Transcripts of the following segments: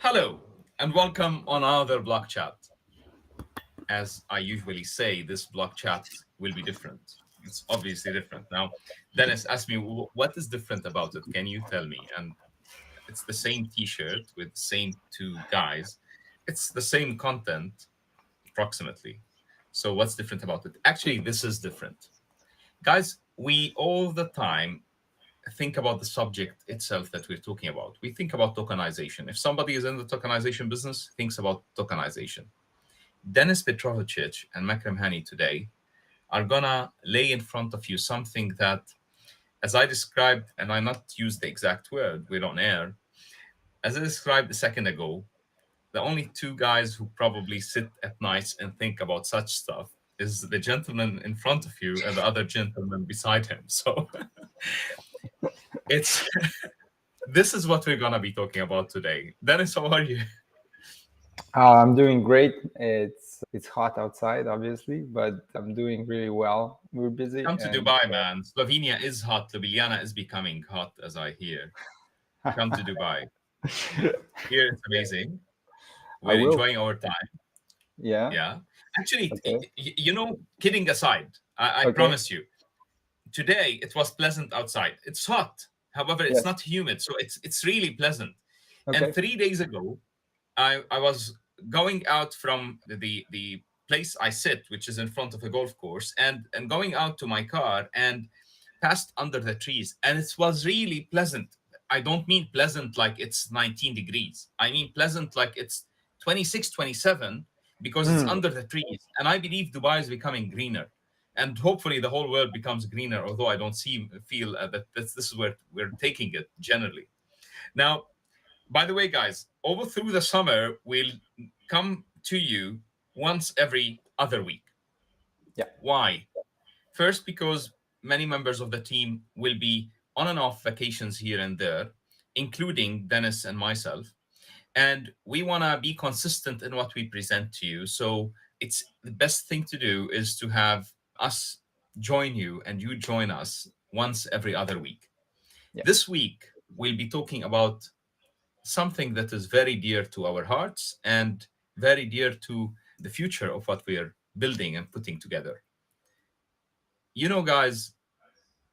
Hello, and welcome on another block chat. As I usually say, this block chat will be different. It's obviously different. Now, Dennis asked me, What is different about it? Can you tell me?" And it's the same t shirt with the same two guys, it's the same content, approximately. So, what's different about it? Actually, this is different. Guys, we all the time think about the subject itself that we're talking about. We think about tokenization. If somebody is in the tokenization business, thinks about tokenization. Denis Petrovcic and Makram Hani today are gonna lay in front of you something that, as I described, and I not use the exact word, we don't air, as I described a second ago, the only two guys who probably sit at night and think about such stuff is the gentleman in front of you and the other gentleman beside him. So it's this is what we're gonna be talking about today. Dennis, how are you? I'm doing great. It's hot outside, obviously, but I'm doing really well. We're busy, Come to and Dubai, man. Slovenia is hot. Ljubljana is becoming hot, as I hear. Come to Dubai. Here it's amazing. I We're will. enjoying our time. Yeah. Yeah. Actually, Okay. kidding aside, I Okay. promise you, today it was pleasant outside. It's hot. However, it's Yes. not humid, so it's really pleasant. And Okay. 3 days ago, I was going out from the place I sit, which is in front of a golf course, and going out to my car and passed under the trees, and it was really pleasant. I don't mean pleasant like it's 19 degrees. I mean pleasant like it's 26, 27, because it's Mm. under the trees. And I believe Dubai is becoming greener. And hopefully the whole world becomes greener, although I don't feel that this is where we're taking it generally. Now, by the way, guys, over through the summer, we'll come to you once every other week. Yeah. Why? First, because many members of the team will be on and off vacations here and there, including Dennis and myself. And we want to be consistent in what we present to you. So it's the best thing to do is to have us join you and you join us once every other week. Yeah. This week, we'll be talking about something that is very dear to our hearts and very dear to the future of what we are building and putting together. Guys,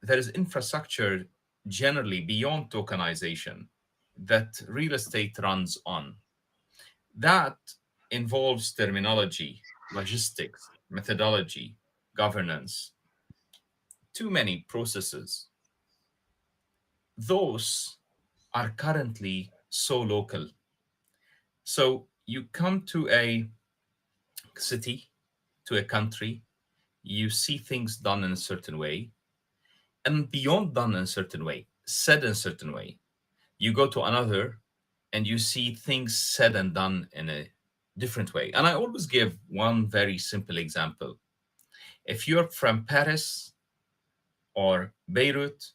there is infrastructure generally beyond tokenization that real estate runs on. That involves terminology, logistics, methodology, governance, too many processes. Those are currently so local. So you come to a city, to a country, you see things done in a certain way, and beyond done in a certain way, said in a certain way. You go to another and you see things said and done in a different way. And I always give one very simple example. If you're from Paris or Beirut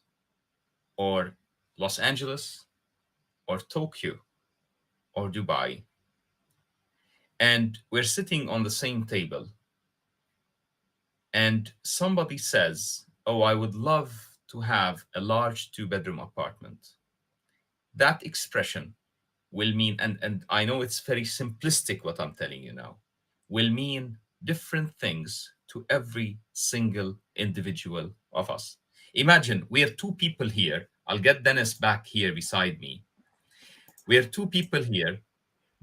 or Los Angeles or Tokyo or Dubai, and we're sitting on the same table, and somebody says, "Oh, I would love to have a large two-bedroom apartment," that expression will mean, and I know it's very simplistic what I'm telling you now, will mean different things to every single individual of us. Imagine we are two people here. I'll get Dennis back here beside me. We are two people here.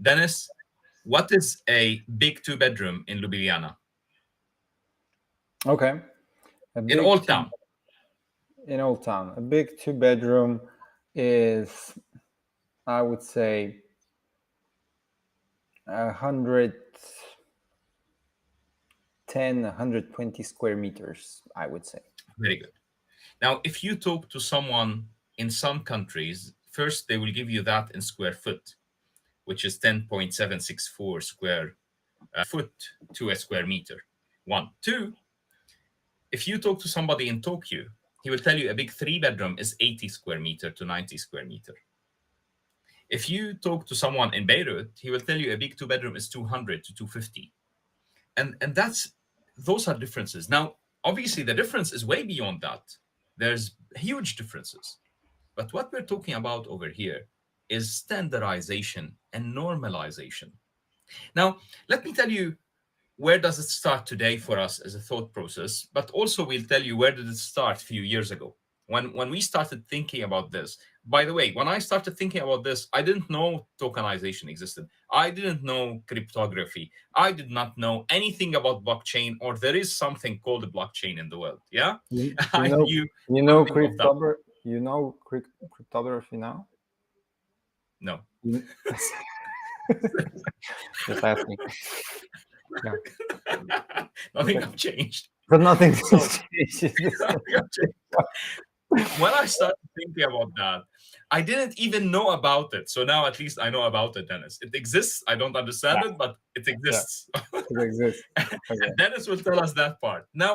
Dennis, what is a big two-bedroom in Ljubljana? Okay. A In big Old two Town? in Old Town. A big two-bedroom is, I would say, 110, 120 square meters. I would say. Very good. Now, if you talk to someone in some countries, first they will give you that in square foot, which is 10.764 square foot to a square meter. One. Two, if you talk to somebody in Tokyo, he will tell you a big three-bedroom is 80 square meter to 90 square meter. If you talk to someone in Beirut, he will tell you a big two-bedroom is 200 to 250. And those are differences. Now, obviously, the difference is way beyond that. There's huge differences. But what we're talking about over here is standardization and normalization. Now, let me tell you where does it start today for us as a thought process, but also we'll tell you where did it start a few years ago when we started thinking about this. By the way, when I started thinking about this, I didn't know tokenization existed. I didn't know cryptography. I did not know anything about blockchain, or there is something called a blockchain in the world. Yeah, You I know, knew you know nothing of that. cryptography. You know cryptography now. No. You, just asking. Yeah, Nothing but, have changed. but nothing So has changed. nothing have changed. When I started thinking about that, I didn't even know about it. So now at least I know about it, Dennis. It exists. I don't Yeah, understand it, but it yeah, exists. it exists. And Okay. Dennis will tell us that part. Now,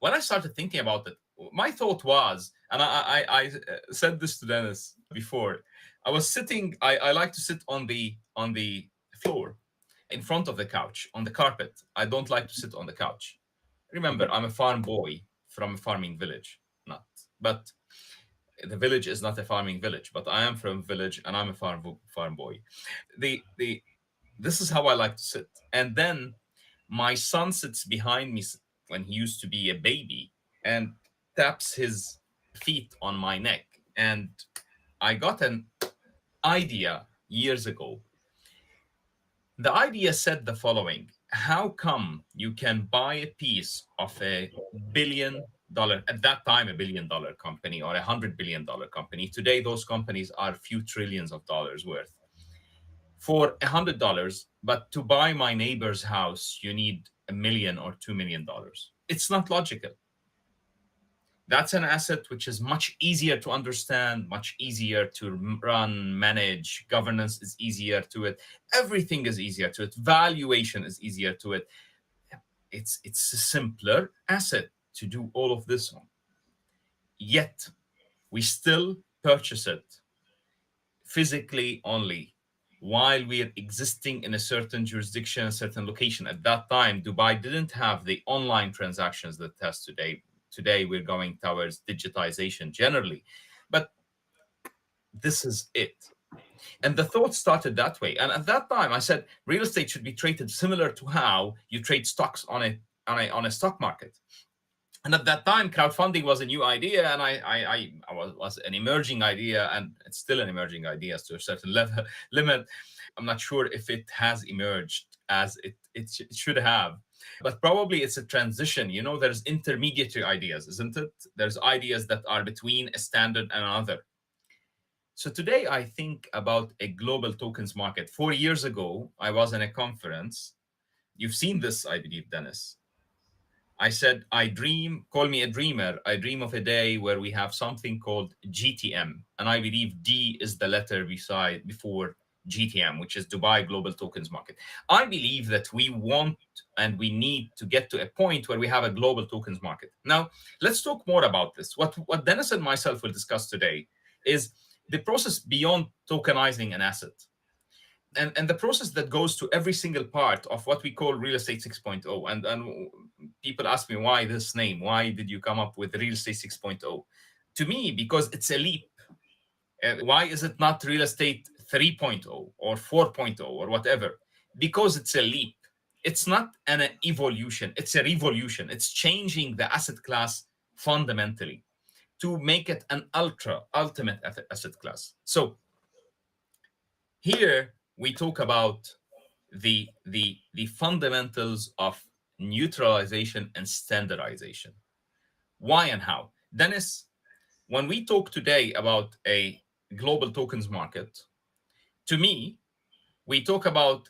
when I started thinking about it, my thought was, and I said this to Dennis before. I was sitting. I like to sit on the floor, in front of the couch, on the carpet. I don't like to sit on the couch. Remember, Okay. I'm a farm boy from a farming village, not, but the village is not a farming village, but I am from a village and I'm a farm boy. The This is how I like to sit. And then my son sits behind me when he used to be a baby and taps his feet on my neck. And I got an idea years ago. The idea said the following: how come you can buy a piece of $1 billion, at that time, $1 billion company or $100 billion company? Today, those companies are a few trillions of dollars worth for $100, but to buy my neighbor's house, you need $1 million or $2 million. It's not logical. That's an asset which is much easier to understand, much easier to run, manage. Governance is easier to it. Everything is easier to it. Valuation is easier to it. It's a simpler asset to do all of this on. Yet we still purchase it physically only while we're existing in a certain jurisdiction, a certain location. At that time, Dubai didn't have the online transactions that it has today. Today, we're going towards digitization generally. But this is it. And the thought started that way. And at that time, I said real estate should be treated similar to how you trade stocks on a stock market. And at that time, crowdfunding was a new idea, and I was an emerging idea, and it's still an emerging idea to a certain level limit. I'm not sure if it has emerged as it should have, but probably it's a transition. There's intermediary ideas, isn't it? There's ideas that are between a standard and another. So today I think about a global tokens market. 4 years ago, I was in a conference. You've seen this, I believe, Dennis. I said, call me a dreamer. I dream of a day where we have something called GTM. And I believe D is the letter before GTM, which is Dubai Global Tokens Market. I believe that we want and we need to get to a point where we have a global tokens market. Now, let's talk more about this. What Dennis and myself will discuss today is the process beyond tokenizing an asset, and the process that goes to every single part of what we call real estate 6.0. And people ask me, why this name? Why did you come up with real estate 6.0? To me, because it's a leap. Why is it not real estate 3.0 or 4.0 or whatever? Because it's a leap. It's not an evolution, it's a revolution. It's changing the asset class fundamentally to make it an ultimate asset class. So here we talk about the fundamentals of neutralization and standardization. Why and how? Dennis, when we talk today about a global tokens market, to me, we talk about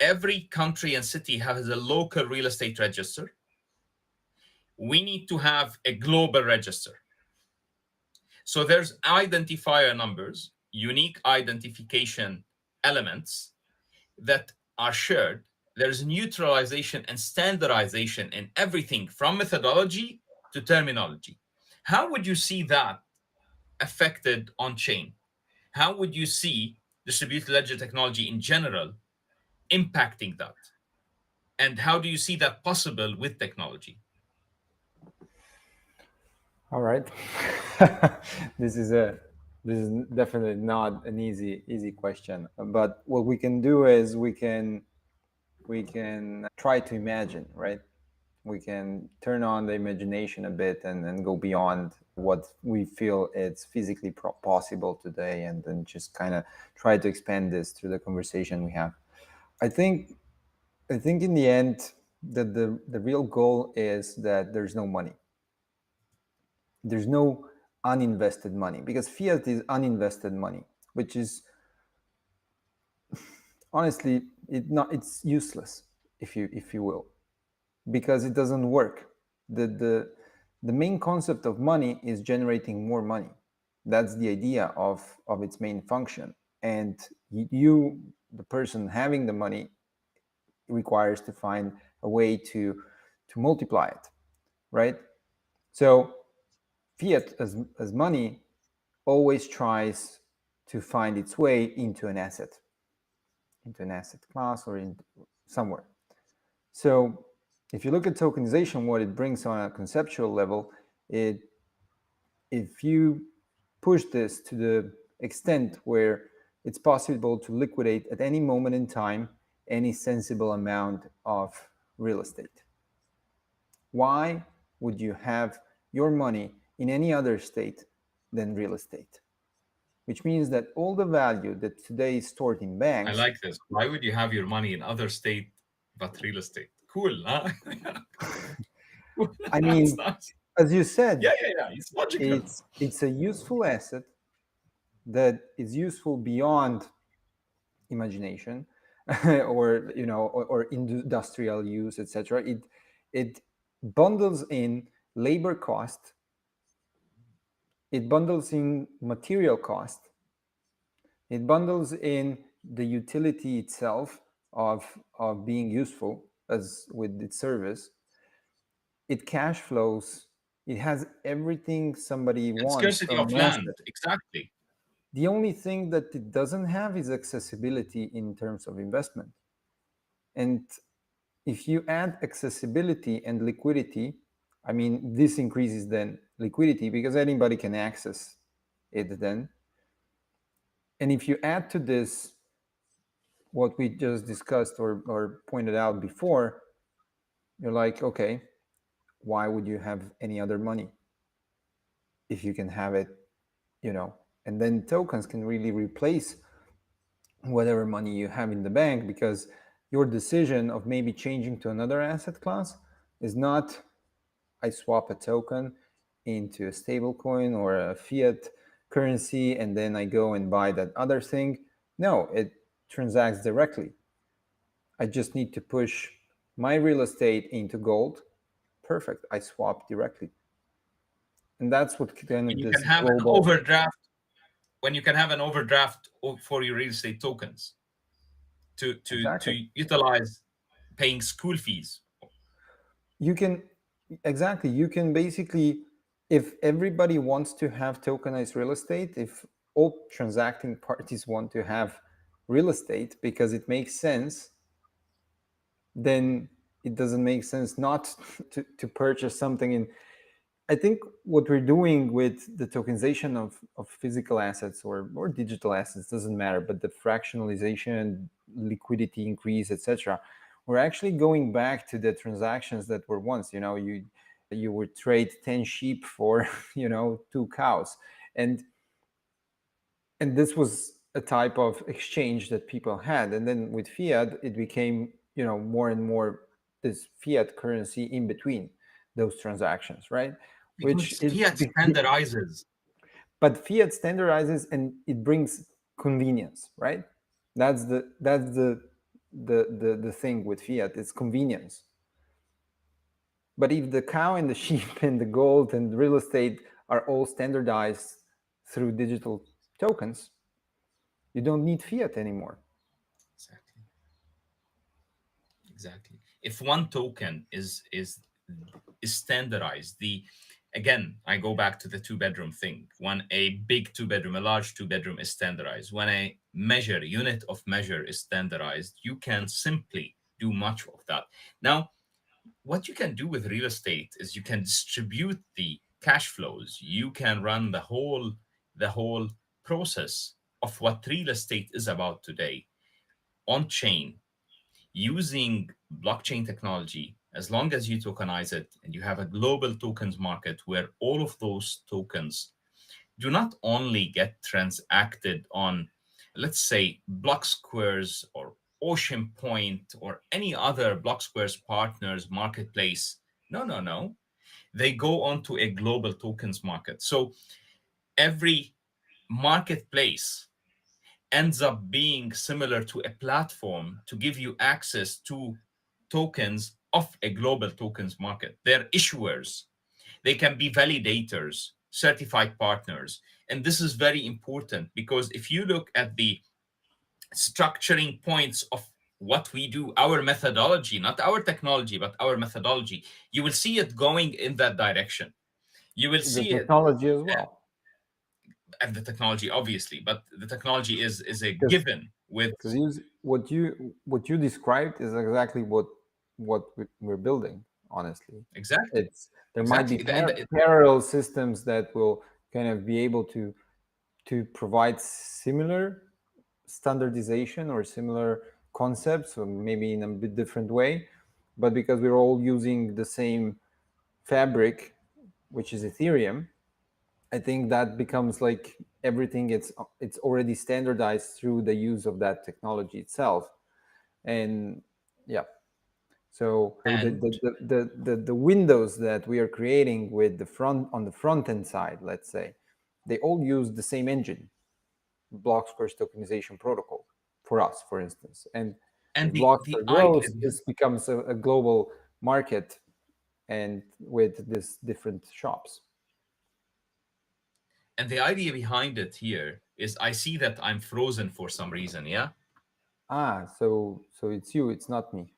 every country and city has a local real estate register. We need to have a global register. So there's identifier numbers, unique identification elements that are shared. There's neutralization and standardization in everything from methodology to terminology. How would you see that affected on chain? How would you see distributed ledger technology in general impacting that? And how do you see that possible with technology? All right. This is a this is definitely not an easy question. But what we can do is we can try to imagine, right? We can turn on the imagination a bit and go beyond what we feel it's physically possible today, and then just kind of try to expand this through the conversation we have. I think I think in the end that the real goal is that there's no money. There's no uninvested money, because fiat is uninvested money, which is honestly it's useless, if you will, because it doesn't work. The main concept of money is generating more money. That's the idea of its main function. And you, the person having the money, requires to find a way to multiply it, right? So fiat as money always tries to find its way into an asset class, or in somewhere. So if you look at tokenization, what it brings on a conceptual level, it if you push this to the extent where it's possible to liquidate at any moment in time any sensible amount of real estate. Why would you have your money in any other state than real estate? Which means that all the value that today is stored in I banks, like this. Why would you have your money in other state but real estate? Cool, huh? I That's mean, nice. as you Yeah, said, yeah, yeah. It's logical. it's a useful asset that is useful beyond imagination, or or industrial use, etc. It bundles in labor cost, it bundles in material cost, it bundles in the utility itself of being useful as with its service. It cash flows. It has everything somebody And wants scarcity from of an land. asset. Exactly. The only thing that it doesn't have is accessibility in terms of investment. And if you add accessibility and liquidity, I mean, this increases then liquidity because anybody can access it then. And if you add to this what we just discussed or pointed out before, you're like, okay, why would you have any other money if you can have it, you know? And then tokens can really replace whatever money you have in the bank, because your decision of maybe changing to another asset class is not I swap a token into a stable coin or a fiat currency and then I go and buy that other thing. No, it transacts directly. I just need to push my real estate into gold. Perfect. I swap directly. And that's what kind When of you can this have an global. overdraft, when you can have an overdraft for your real estate tokens to Exactly. utilize paying school fees. You can, exactly. You can basically, if everybody wants to have tokenized real estate, if all transacting parties want to have real estate because it makes sense, then it doesn't make sense not to purchase something in. I think what we're doing with the tokenization of physical assets or digital assets doesn't matter, but the fractionalization, liquidity increase, etc. We're actually going back to the transactions that were once. You would trade 10 sheep for 2 cows, and this was a type of exchange that people had. And then with fiat, it became more and more this fiat currency in between those transactions, right? Which Because is fiat standardizes. but fiat standardizes and it brings convenience, right? That's the thing with fiat. It's convenience. But if the cow and the sheep and the gold and real estate are all standardized through digital tokens, you don't need fiat anymore. Exactly. Exactly. If one token is standardized, the again, I go back to the two-bedroom thing. When a big two-bedroom, a large two-bedroom is standardized, when a measure, unit of measure is standardized, you can simply do much of that. Now, what you can do with real estate is you can distribute the cash flows. You can run the whole process of what real estate is about today on chain using blockchain technology, as long as you tokenize it and you have a global tokens market where all of those tokens do not only get transacted on, let's say, Blocksquares or Ocean Point or any other Blocksquares partners marketplace. No, no, no. They go onto a global tokens market. So every marketplace ends up being similar to a platform to give you access to tokens of a global tokens market. They're issuers, they can be validators, certified partners. And this is very important because if you look at the structuring points of what we do, our methodology, not our technology, but our methodology, you will see it going in that direction. You will The see it, technology as well, and the technology, obviously, but the technology is a because given with what you described is exactly what we're building. Honestly, exactly, it's there might be exactly. And parallel systems that will kind of be able to provide similar standardization or similar concepts, or maybe in a bit different way, but because we're all using the same fabric, which is Ethereum, I think that becomes like everything. It's already standardized through the use of that technology itself, and yeah. So and the windows that we are creating with the front on the front end side, let's say, they all use the same engine, Blocksquare tokenization protocol, for us, for instance. And and if the Blocksquare idea grows, this becomes a global market, and with this different shops. behind it here is I see that I'm frozen for some reason. Yeah. So it's you, it's not me.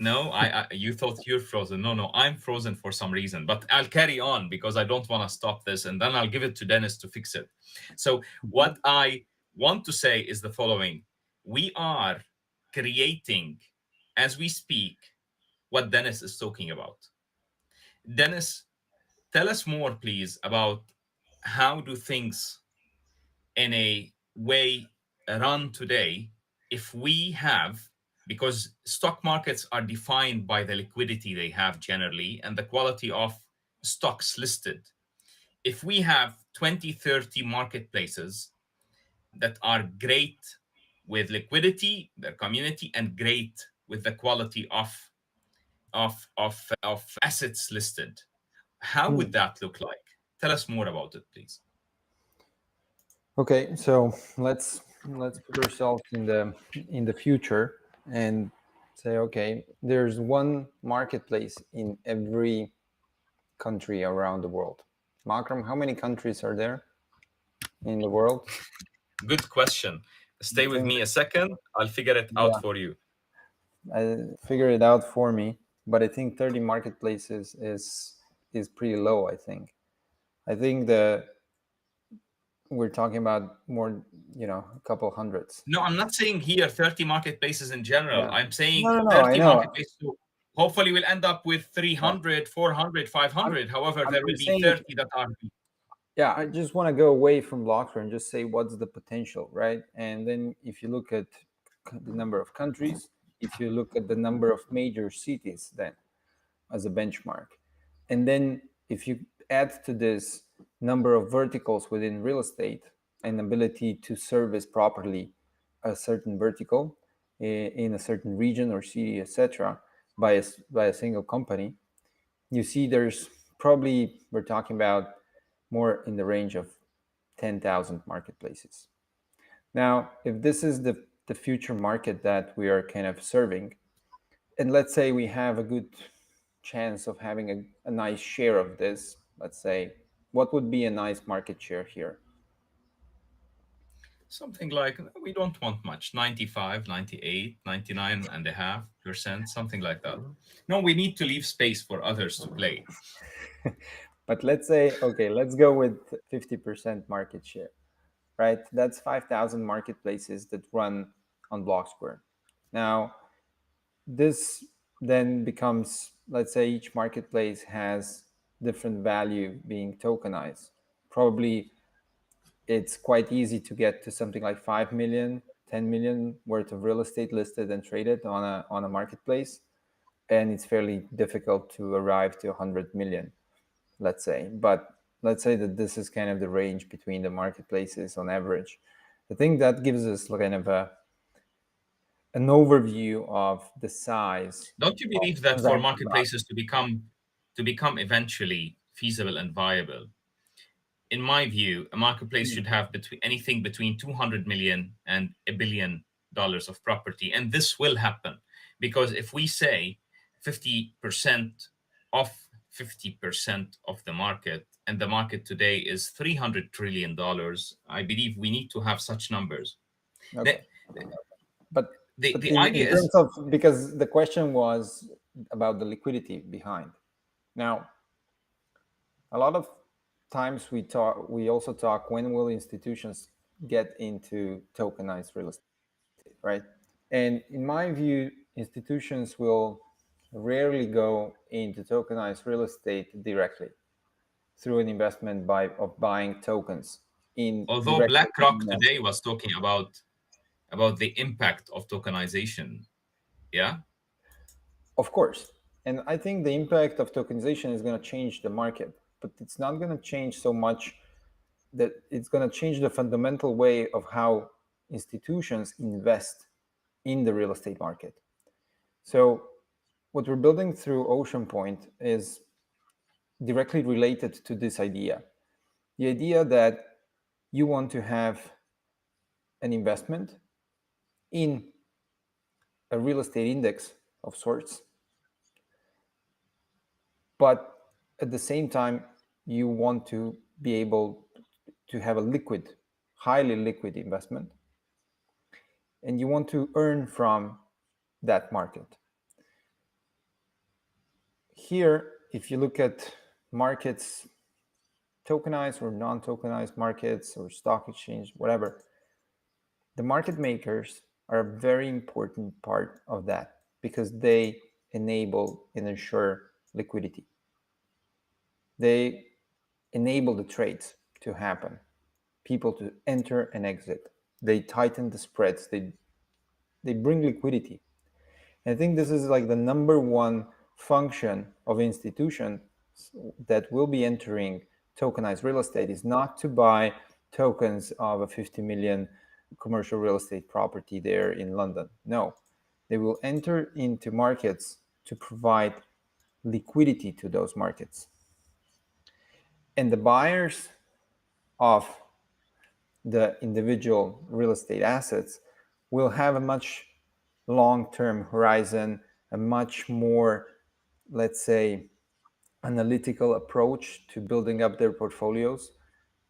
No, I you thought you're frozen. No, no, I'm frozen for some reason. But I'll carry on because I don't want to stop this, and then I'll give it to Dennis to fix it. So Mhm. what I want to say is the following: we are creating, as we speak, what Dennis is talking about. Dennis, tell us more, please, about how do things in a way run today if we have, because stock markets are defined by the liquidity they have generally and the quality of stocks listed. If we have 20, 30 marketplaces that are great with liquidity, their community, and great with the quality of assets listed, how would Hmm. that look like? Tell us more about it, please. Okay, so let's put ourselves in the future and say, okay, there's one marketplace in every country around the world. Makram, how many countries are there in the world? Good question. I Stay with think, me a second. I'll figure it out yeah, for you. I figure it out for me, but I think 30 marketplaces is pretty low, I think. I think that we're talking about more, a couple hundreds. No, I'm not saying here 30 marketplaces in general. Yeah. I'm saying No, I 30 know. marketplaces. So hopefully, we'll end up with Yeah. 300, 400, I'm 500. However, there I'm will be saying, 30 that are. yeah, I just want to go away from Blocksquare and just say what's the potential, right? And then if you look at the number of countries, if you look at the number of major cities, then as a benchmark, and then if you add to this number of verticals within real estate and ability to service properly a certain vertical in a certain region or city, etc., by a single company, you see there's probably, we're talking about more in the range of 10,000 marketplaces. Now, if this is the future market that we are kind of serving, and let's say we have a good chance of having a nice share of this, let's say, what would be a nice market share here? Something like we don't want much 95, 98, 99.5%, something like that. No, we need to leave space for others to play. But let's say, okay, let's go with 50% market share, right? That's 5,000 marketplaces that run on Blocksquare. Now, this then becomes, let's say each marketplace has different value being tokenized. Probably it's quite easy to get to something like 5 million, 10 million worth of real estate listed and traded on a marketplace, and it's fairly difficult to arrive to 100 million, let's say. But let's say that this is kind of the range between the marketplaces on average. I think that gives us kind of an overview of the size Don't you of believe that for transaction value. marketplaces to become eventually feasible and viable, in my view, a marketplace should have anything between 200 million and $1 billion of property. And this will happen because if we say 50% of 50% of the market, and the market today is $300 trillion, I believe we need to have such numbers. The, Okay. But the in idea is, terms of, because the question was about the liquidity behind. Now, a lot of times we also talk, when will institutions get into tokenized real estate, right? And in my view, institutions will rarely go into tokenized real estate directly through an investment of buying tokens in although directly BlackRock in today was talking about the impact of tokenization. Yeah. Of course. And I think the impact of tokenization is going to change the market, but it's not going to change so much that it's going to change the fundamental way of how institutions invest in the real estate market. So, what we're building through Ocean Point is directly related to this idea, the idea that you want to have an investment in a real estate index of sorts, but at the same time, you want to be able to have a liquid, highly liquid investment, and you want to earn from that market. Here, if you look at markets, tokenized or non tokenized markets or stock exchange, whatever, the market makers are a very important part of that because they enable and ensure liquidity. They enable the trades to happen, people to enter and exit. They tighten the spreads. They bring liquidity. And I think this is like the number one function of institutions that will be entering tokenized real estate, is not to buy tokens of a 50 million commercial real estate property there in London. No, they will enter into markets to provide liquidity to those markets. And the buyers of the individual real estate assets will have a much long-term horizon, a much more, let's say, analytical approach to building up their portfolios.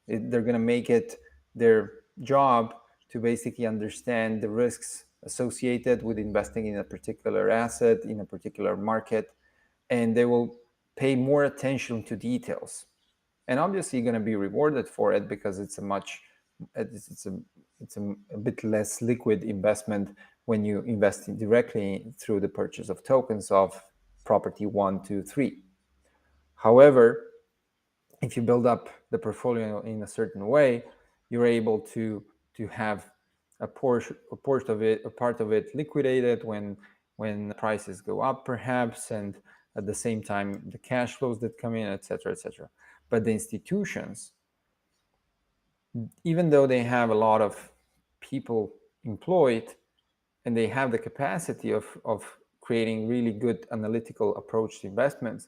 They're going to make it their job to basically understand the risks associated with investing in a particular asset, in a particular market, and they will pay more attention to details. And obviously, you're going to be rewarded for it because it's a much it's a bit less liquid investment when you invest directly through the purchase of tokens of property 1, 2, 3. However, if you build up the portfolio in a certain way, you're able to have a part of it liquidated when prices go up, perhaps, and at the same time the cash flows that come in, etc., etc. But the institutions, even though they have a lot of people employed and they have the capacity of creating really good analytical approach to investments,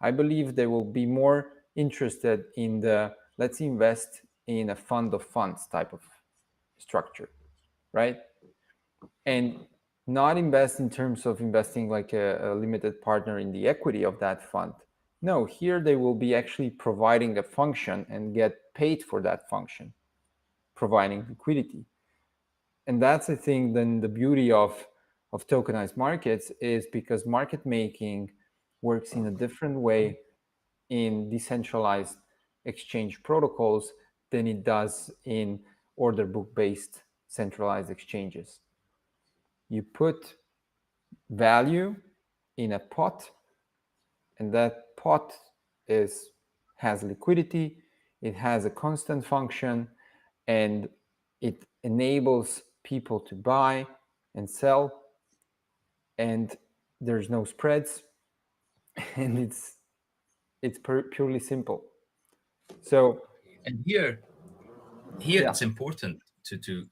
I believe they will be more interested in the let's invest in a fund of funds type of structure, right? And not invest in terms of investing like a limited partner in the equity of that fund. No, here they will be actually providing a function and get paid for that function, providing liquidity. And that's, I think, then the beauty of tokenized markets is because market making works in a different way in decentralized exchange protocols than it does in order book based centralized exchanges. You put value in a pot, and that pot is has liquidity, it has a constant function, and it enables people to buy and sell, and there's no spreads, and it's purely simple. So And here yeah, it's important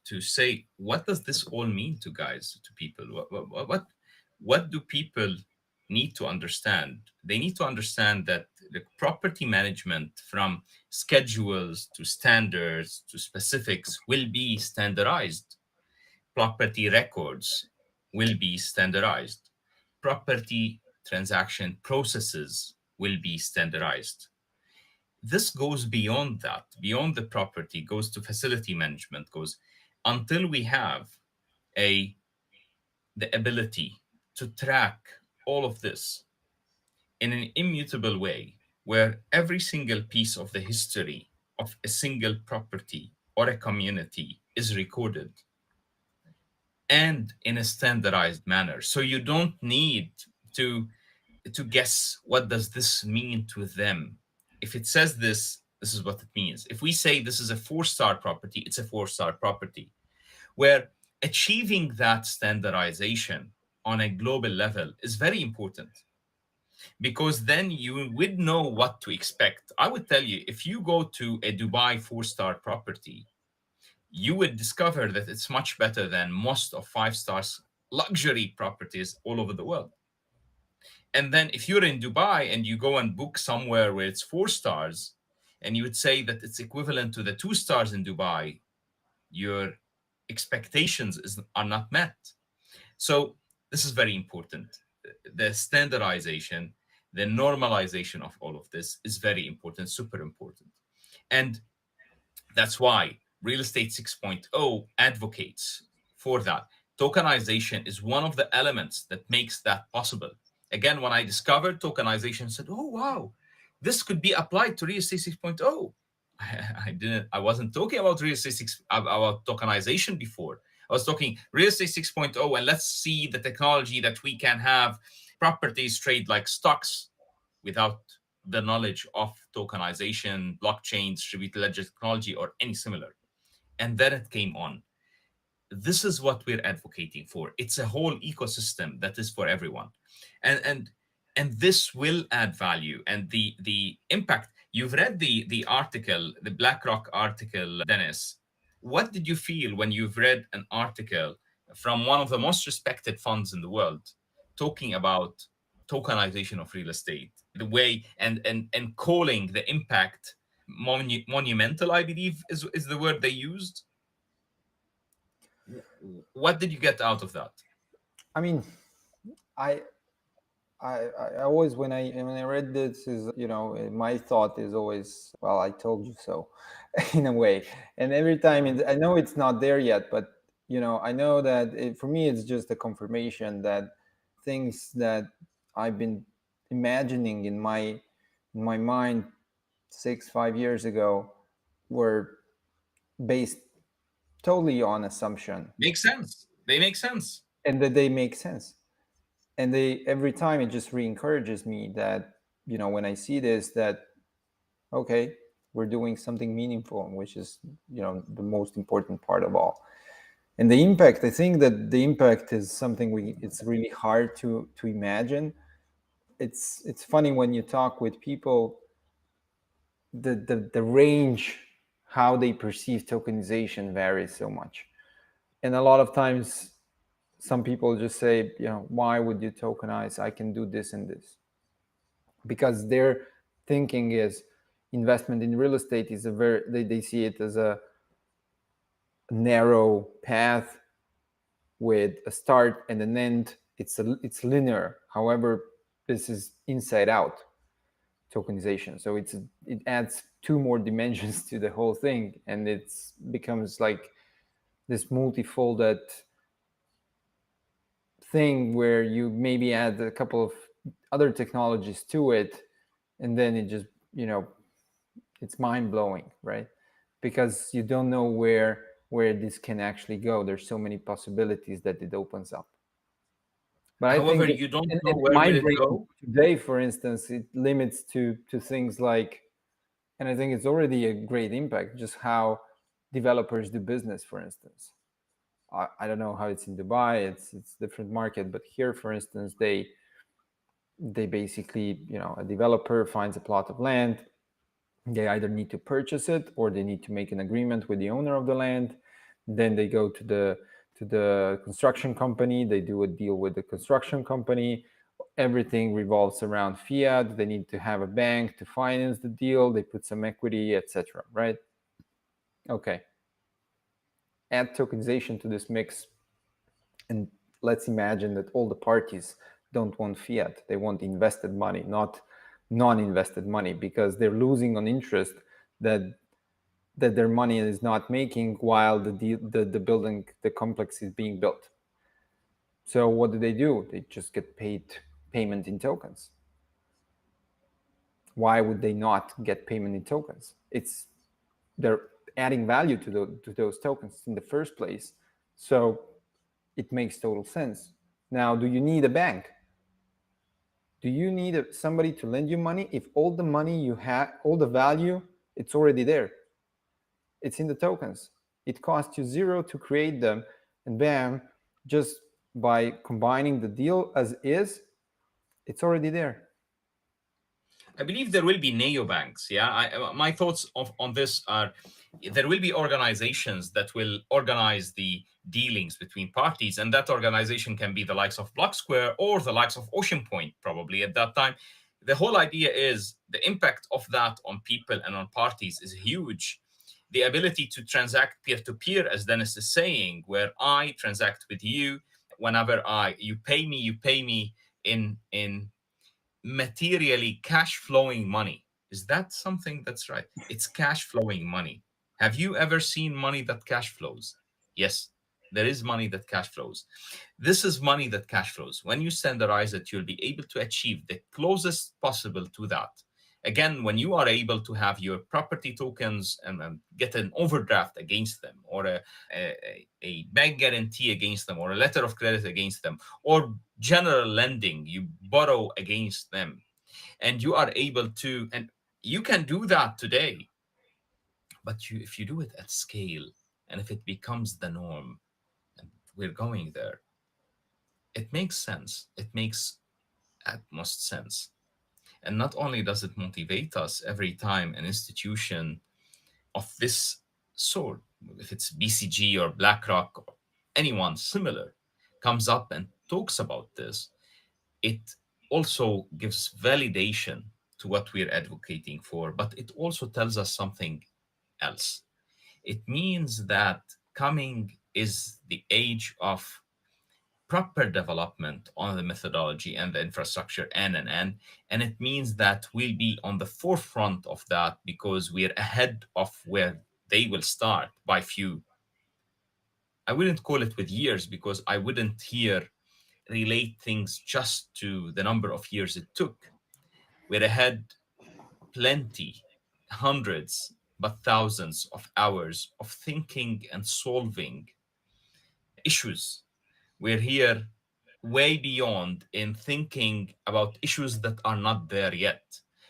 to say, what does this all mean to guys, to people? What do people need to understand? They need to understand that the property management, from schedules to standards to specifics, will be standardized. Property records will be standardized. Property transaction processes will be standardized. This goes beyond that, beyond the property, goes to facility management, goes until we have a the ability to track all of this in an immutable way, where every single piece of the history of a single property or a community is recorded and in a standardized manner. So you don't need to guess, what does this mean to them. If it says this, this is what it means. If we say this is a 4-star property, it's a 4-star property. Where achieving that standardization on a global level is very important, because then you would know what to expect. I would tell you, if you go to a Dubai 4-star property, you would discover that it's much better than most of 5 stars luxury properties all over the world. And then if you're in Dubai and you go and book somewhere where it's 4 stars, and you would say that it's equivalent to the 2 stars in Dubai, your expectations are not met. So this is very important. The standardization, the normalization of all of this is very important, super important. And that's why Real Estate 6.0 advocates for that. Tokenization is one of the elements that makes that possible. Again, when I discovered tokenization, I said, oh, wow, this could be applied to Real Estate 6.0. I wasn't talking about Real Estate 6, about tokenization before. I was talking Real Estate 6.0, and let's see the technology that we can have properties trade like stocks without the knowledge of tokenization, blockchain, distributed ledger technology, or any similar. And then it came on. This is what we're advocating for. It's a whole ecosystem that is for everyone. And this will add value. And the impact, you've read the article, the BlackRock article, Dennis. What did you feel when you've read an article from one of the most respected funds in the world talking about tokenization of real estate, the way, and calling the impact monumental, I believe is the word they used. What did you get out of that? I mean, I I always when I read this is, my thought is always, well, I told you so, in a way. And every time I know it's not there yet, but I know that for me it's just a confirmation that things that I've been imagining in my mind 5 years ago were based totally on assumption, Makes sense. They make sense. and that they make sense. And they every time it just re-encourages me that when I see this, that okay, we're doing something meaningful, which is the most important part of all. And the impact, I think that the impact is something it's really hard to imagine. It's funny when you talk with people, the range how they perceive tokenization varies so much. And a lot of times some people just say, why would you tokenize? I can do this and this. Because their thinking is investment in real estate is they see it as a narrow path with a start and an end. It's linear. However, this is inside out tokenization. So it adds two more dimensions to the whole thing, and it becomes like this multifolded thing where you maybe add a couple of other technologies to it, and then it just it's mind blowing, right? Because you don't know where this can actually go. There's so many possibilities that it opens up. But I However, think that you don't know in where my will it brain go. today, for instance, it limits to things like, and I think it's already a great impact, just how developers do business, for instance. I don't know how it's in Dubai. It's different market, but here, for instance, they basically, a developer finds a plot of land. They either need to purchase it or they need to make an agreement with the owner of the land. Then they go to the construction company. They do a deal with the construction company. Everything revolves around fiat. They need to have a bank to finance the deal. They put some equity, etc. Right? Okay. Add tokenization to this mix, and let's imagine that all the parties don't want fiat. They want invested money, not non-invested money, because they're losing on interest that their money is not making while the building, the complex is being built. So what do? They just get paid payment in tokens. Why would they not get payment in tokens? They're adding value to those tokens in the first place. So it makes total sense. Now, do you need a bank? Do you need somebody to lend you money if all the money you have, all the value, it's already there? It's in the tokens. It costs you zero to create them, and bam, just by combining the deal as is, it's already there. I believe there will be neobanks. Yeah, my thoughts on this are there will be organizations that will organize the dealings between parties, and that organization can be the likes of Blocksquare or the likes of Ocean Point, probably at that time. The whole idea is the impact of that on people and on parties is huge. The ability to transact peer to peer, as Dennis is saying, where I transact with you whenever you pay me in materially cash flowing money. Is that something that's right? It's cash flowing money. Have you ever seen money that cash flows? Yes, there is money that cash flows. This is money that cash flows. When you standardize it, you'll be able to achieve the closest possible to that. Again, when you are able to have your property tokens and get an overdraft against them, or a bank guarantee against them, or a letter of credit against them, or general lending, you borrow against them, and you are able to, and you can do that today. But if you do it at scale, and if it becomes the norm, and we're going there, it makes sense. It makes utmost sense. And not only does it motivate us every time an institution of this sort, if it's BCG or BlackRock or anyone similar, comes up and talks about this, it also gives validation to what we're advocating for, but it also tells us something else. It means that coming is the age of proper development on the methodology and the infrastructure and it means that we'll be on the forefront of that because we're ahead of where they will start by few. I wouldn't call it with years because I wouldn't here relate things just to the number of years it took. We're ahead plenty, hundreds, but thousands of hours of thinking and solving issues. We're here way beyond in thinking about issues that are not there yet.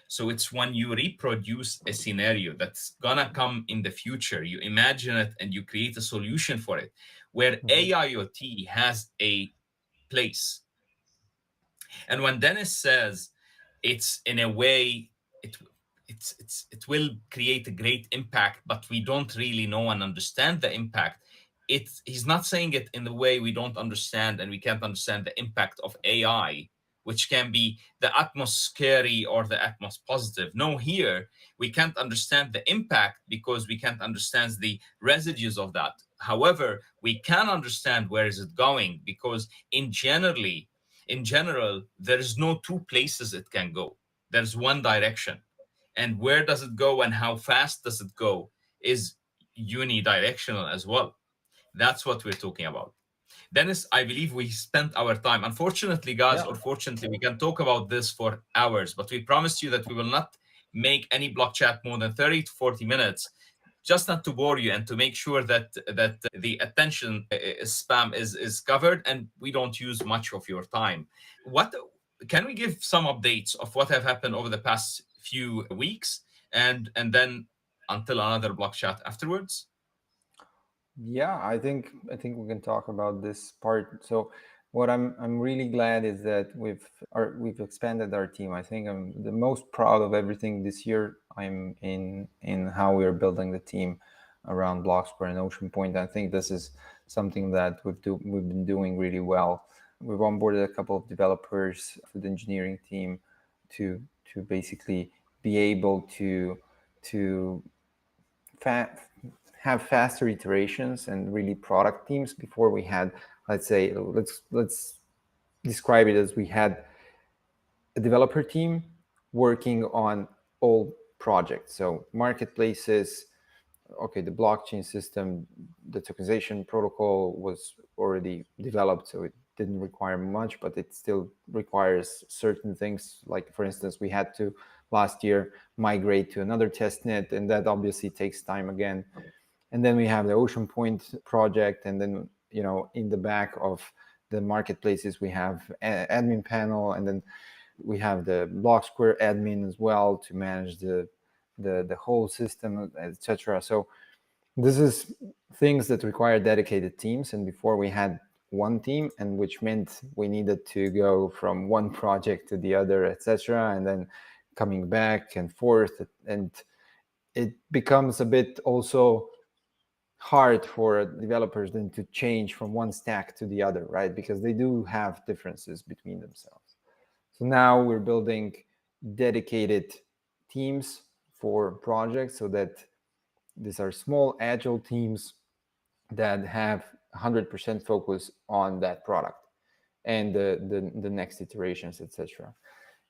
So it's when you reproduce a scenario that's gonna come in the future, you imagine it and you create a solution for it, where Mhm. AIoT has a place. And when Dennis says it's in a way, it it will create a great impact, but we don't really know and understand the impact. He's not saying it in the way we don't understand and we can't understand the impact of AI, which can be the utmost scary or the utmost positive. No, here we can't understand the impact because we can't understand the residues of that. However, we can understand where is it going because in general, there's no two places it can go. There's one direction. And where does it go and how fast does it go is unidirectional as well. That's what we're talking about. Dennis, I believe we spent our time. Unfortunately, guys, Yeah. or fortunately, we can talk about this for hours, but we promised you that we will not make any block chat more than 30 to 40 minutes, just not to bore you and to make sure that the attention spam is covered and we don't use much of your time. What can we give some updates of what have happened over the past few weeks and then until another block chat afterwards? Yeah, I think we can talk about this part. So what I'm really glad is that we've expanded our team. I think I'm the most proud of everything this year. I'm in how we're building the team around Blocksquare and Ocean Point. I think this is something that we've been doing really well. We've onboarded a couple of developers to the engineering team to basically be able to fa- have faster iterations and really product teams. Before we had, let's say, let's describe it as we had a developer team working on all projects, so marketplaces. Okay, the blockchain system, the tokenization protocol was already developed, so it didn't require much, but it still requires certain things. Like, for instance, we had to last year migrate to another test net, and that obviously takes time again. And then we have the Ocean Point project, and then in the back of the marketplaces we have admin panel, and then we have the Blocksquare admin as well to manage the whole system, etc. So this is things that require dedicated teams, and before we had one team, and which meant we needed to go from one project to the other, etc., and then coming back and forth, and it becomes a bit also hard for developers then to change from one stack to the other, right? Because they do have differences between themselves. So now we're building dedicated teams for projects, so that these are small agile teams that have 100% focus on that product and the next iterations, etc.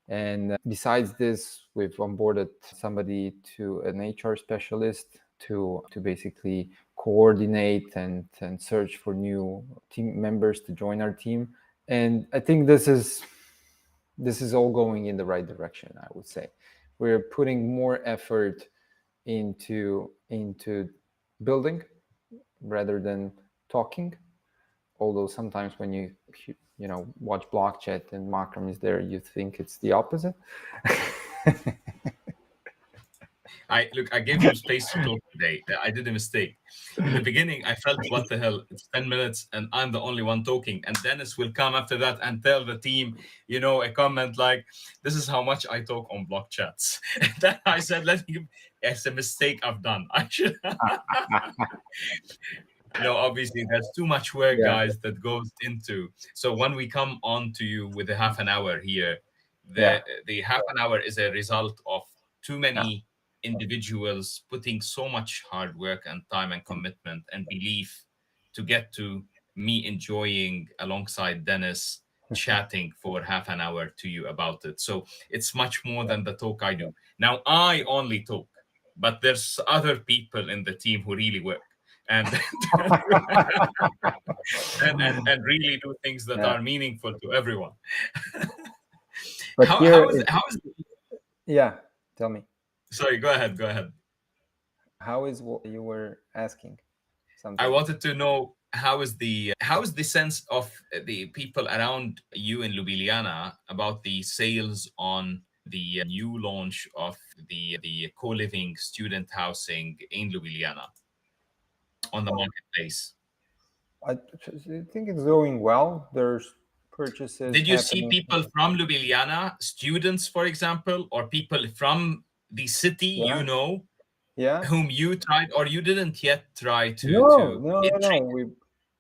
And besides this, we've onboarded somebody to an HR specialist to basically coordinate and search for new team members to join our team. And I think this is all going in the right direction. I would say we're putting more effort into building rather than talking. Although sometimes when you watch block chat and Makram is there, you think it's the opposite. I gave you space to talk today. I did a mistake. In the beginning, I felt, what the hell? It's 10 minutes and I'm the only one talking. And Dennis will come after that and tell the team, a comment like, this is how much I talk on block chats. And then I said, it's a mistake I've done. I should. Obviously, there's too much work, Yeah, guys, that goes into. So when we come on to you with the half an hour here, yeah, the half an hour is a result of too yeah. many individuals putting so much hard work and time and commitment and belief to get to me enjoying alongside Dennis chatting for half an hour to you about it. So it's much more than the talk I do. Now I only talk, but there's other people in the team who really work and and really do things that Yeah. are meaningful to everyone. But here, How is yeah. Tell me, sorry, go ahead. how is what you were asking I something? wanted to know how is the sense of the people around you in Ljubljana about the sales on the new launch of the co-living student housing in Ljubljana on the marketplace. I think it's going well. There's purchases Did you see happening. people from Ljubljana, students, for example, or people from the city Yeah, yeah. whom you tried or you didn't yet try to No, to no, no, no. intrigue?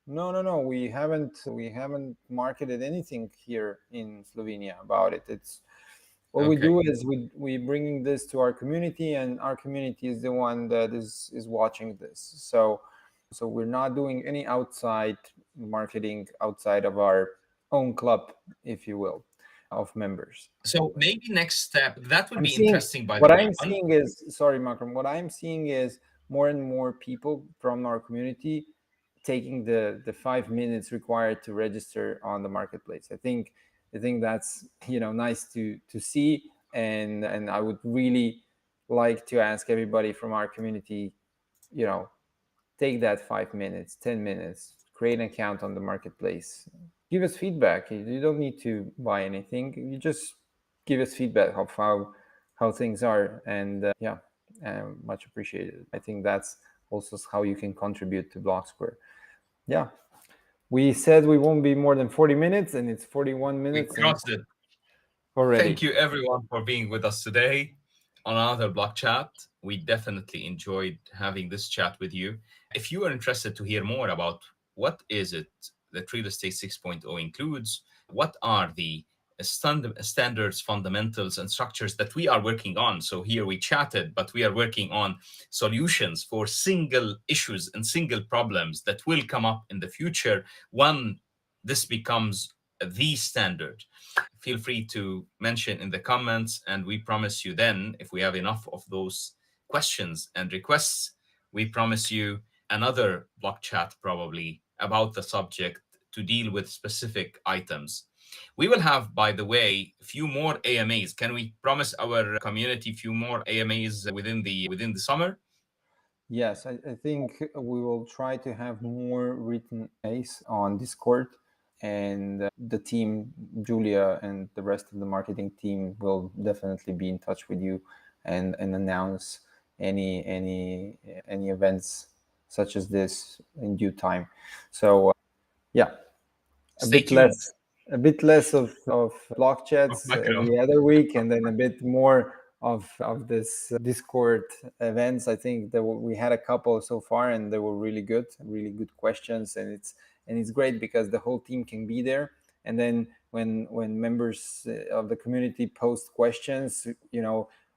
No. We haven't marketed anything here in Slovenia about it. It's what we Okay. do is we bringing this to our community, and our community is the one that is watching this. So we're not doing any outside marketing outside of our own club, if you will, of members. So maybe next step, that would I'm be seeing interesting, by the what way. I'm seeing is sorry, Makram. What I'm seeing is more and more people from our community taking the 5 minutes required to register on the marketplace. I think that's nice to see, and I would really like to ask everybody from our community, you know, take that 5 minutes, 10 minutes, create an account on the marketplace, give us feedback. You don't need to buy anything. You just give us feedback of how things are, and yeah, much appreciated. I think also how you can contribute to Blocksquare. Yeah, we said we won't be more than 40 minutes, and it's 41 We minutes and crossed it. already. Thank you, everyone, for being with us today on another Block Chat. We definitely enjoyed having this chat with you. If you are interested to hear more about what is it that Real Estate 6.0 includes, what are the standards, fundamentals, and structures that we are working on. So here we chatted, but we are working on solutions for single issues and single problems that will come up in the future when this becomes the standard. Feel free to mention in the comments, and we promise you then, if we have enough of those questions and requests, we promise you another block chat probably about the subject to deal with specific items. We will have, by the way, a few more AMAs. Can we promise our community a few more AMAs within the summer? Yes, I think we will try to have more written AMAs on Discord, and the team, Julia, and the rest of the marketing team will definitely be in touch with you and announce any events such as this in due time. So yeah, a Stay bit tuned. less a bit less of block Of chats Makram. every other week, and then a bit more of this Discord events. I think that we had a couple so far, and they were really good questions, and it's great because the whole team can be there. And then when members of the community post questions,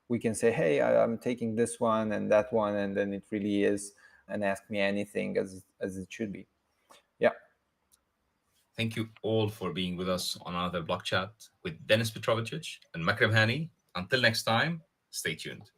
we can say, hey, I'm taking this one and that one, and then it really is an ask me anything as it should be. Yeah. Thank you all for being with us on another block chat with Denis Petrovic and Makram Hani. Until next time, stay tuned.